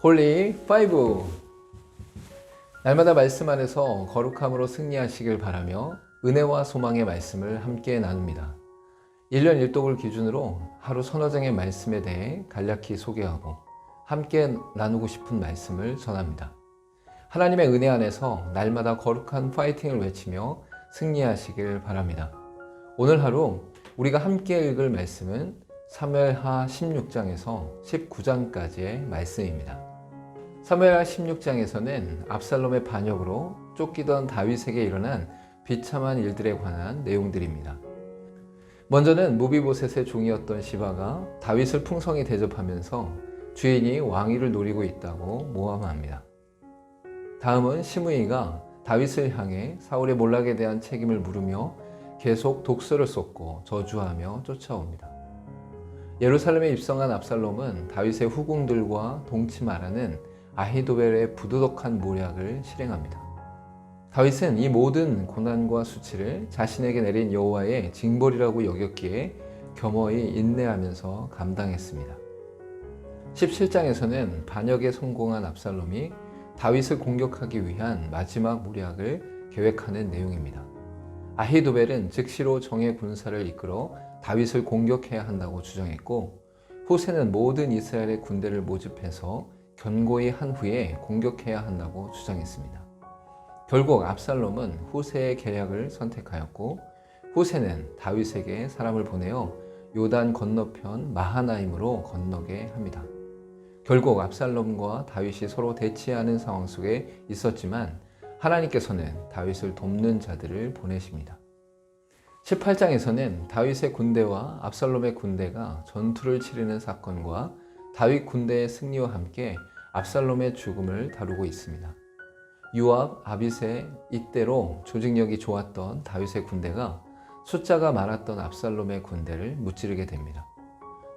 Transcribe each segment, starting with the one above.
홀리 5. 날마다 말씀 안에서 거룩함으로 승리하시길 바라며 은혜와 소망의 말씀을 함께 나눕니다. 1년 1독을 기준으로 하루 서너 장의 말씀에 대해 간략히 소개하고 함께 나누고 싶은 말씀을 전합니다. 하나님의 은혜 안에서 날마다 거룩한 파이팅을 외치며 승리하시길 바랍니다. 오늘 하루 우리가 함께 읽을 말씀은 사무엘하 16장에서 19장까지의 말씀입니다. 사무엘하 16장에서는 압살롬의 반역으로 쫓기던 다윗에게 일어난 비참한 일들에 관한 내용들입니다. 먼저는 무비보셋의 종이었던 시바가 다윗을 풍성히 대접하면서 주인이 왕위를 노리고 있다고 모함합니다. 다음은 시므이가 다윗을 향해 사울의 몰락에 대한 책임을 물으며 계속 독서를 쏟고 저주하며 쫓아옵니다. 예루살렘에 입성한 압살롬은 다윗의 후궁들과 동침하라는 아히도벨의 부도덕한 모략을 실행합니다. 다윗은 이 모든 고난과 수치를 자신에게 내린 여호와의 징벌이라고 여겼기에 겸허히 인내하면서 감당했습니다. 17장에서는 반역에 성공한 압살롬이 다윗을 공격하기 위한 마지막 모략을 계획하는 내용입니다. 아히도벨은 즉시로 정예 군사를 이끌어 다윗을 공격해야 한다고 주장했고, 후세는 모든 이스라엘의 군대를 모집해서 견고히 한 후에 공격해야 한다고 주장했습니다. 결국 압살롬은 후세의 계략을 선택하였고, 후세는 다윗에게 사람을 보내어 요단 건너편 마하나임으로 건너게 합니다. 결국 압살롬과 다윗이 서로 대치하는 상황 속에 있었지만 하나님께서는 다윗을 돕는 자들을 보내십니다. 18장에서는 다윗의 군대와 압살롬의 군대가 전투를 치르는 사건과 다윗 군대의 승리와 함께 압살롬의 죽음을 다루고 있습니다. 요압, 아비새 이때로 조직력이 좋았던 다윗의 군대가 숫자가 많았던 압살롬의 군대를 무찌르게 됩니다.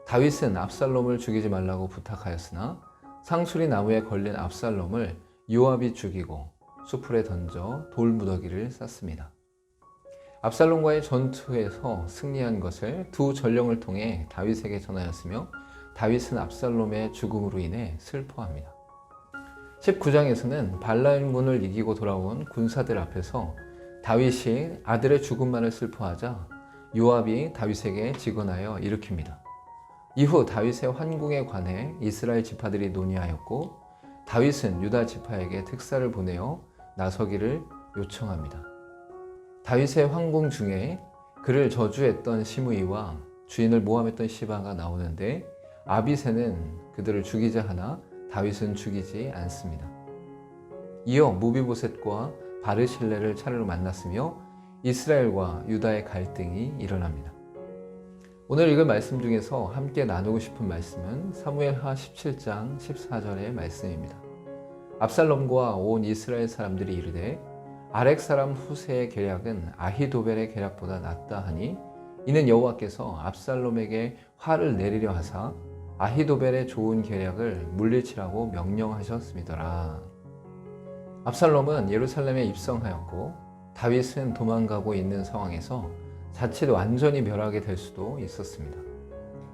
다윗은 압살롬을 죽이지 말라고 부탁하였으나 상수리 나무에 걸린 압살롬을 요압이 죽이고 수풀에 던져 돌무더기를 쌌습니다. 압살롬과의 전투에서 승리한 것을 두 전령을 통해 다윗에게 전하였으며 다윗은 압살롬의 죽음으로 인해 슬퍼합니다. 19장에서는 발라임군을 이기고 돌아온 군사들 앞에서 다윗이 아들의 죽음만을 슬퍼하자 요압이 다윗에게 직언하여 일으킵니다. 이후 다윗의 환궁에 관해 이스라엘 지파들이 논의하였고, 다윗은 유다 지파에게 특사를 보내어 나서기를 요청합니다. 다윗의 환궁 중에 그를 저주했던 시므이와 주인을 모함했던 시바가 나오는데, 아비새는 그들을 죽이자 하나 다윗은 죽이지 않습니다. 이어 무비보셋과 바르실레를 차례로 만났으며 이스라엘과 유다의 갈등이 일어납니다. 오늘 읽은 말씀 중에서 함께 나누고 싶은 말씀은 사무엘하 17장 14절의 말씀입니다. 압살롬과 온 이스라엘 사람들이 이르되 아렉 사람 후세의 계략은 아히도벨의 계략보다 낫다 하니 이는 여호와께서 압살롬에게 화를 내리려 하사 아히도벨의 좋은 계략을 물리치라고 명령하셨음이더라. 압살롬은 예루살렘에 입성하였고 다윗은 도망가고 있는 상황에서 자칫 완전히 멸하게 될 수도 있었습니다.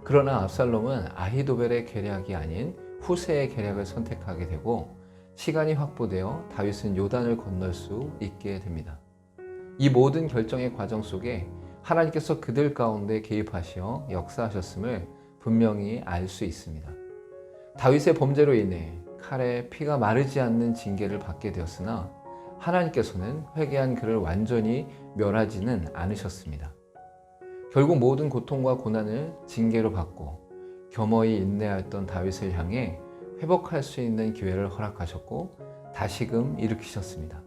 그러나 압살롬은 아히도벨의 계략이 아닌 후세의 계략을 선택하게 되고 시간이 확보되어 다윗은 요단을 건널 수 있게 됩니다. 이 모든 결정의 과정 속에 하나님께서 그들 가운데 개입하시어 역사하셨음을 분명히 알 수 있습니다. 다윗의 범죄로 인해 칼에 피가 마르지 않는 징계를 받게 되었으나 하나님께서는 회개한 그를 완전히 멸하지는 않으셨습니다. 결국 모든 고통과 고난을 징계로 받고 겸허히 인내하였던 다윗을 향해 회복할 수 있는 기회를 허락하셨고 다시금 일으키셨습니다.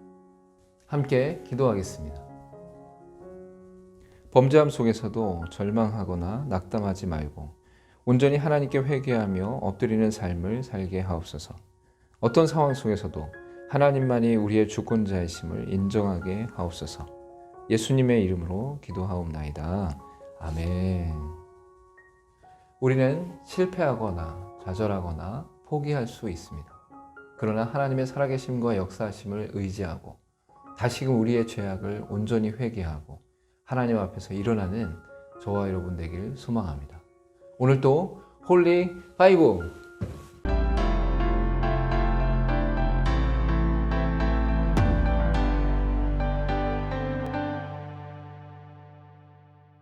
함께 기도하겠습니다. 범죄함 속에서도 절망하거나 낙담하지 말고 온전히 하나님께 회개하며 엎드리는 삶을 살게 하옵소서. 어떤 상황 속에서도 하나님만이 우리의 주권자이심을 인정하게 하옵소서. 예수님의 이름으로 기도하옵나이다. 아멘. 우리는 실패하거나 좌절하거나 포기할 수 있습니다. 그러나 하나님의 살아계심과 역사하심을 의지하고 다시금 우리의 죄악을 온전히 회개하고 하나님 앞에서 일어나는 저와 여러분 되길 소망합니다. 오늘도 홀리 5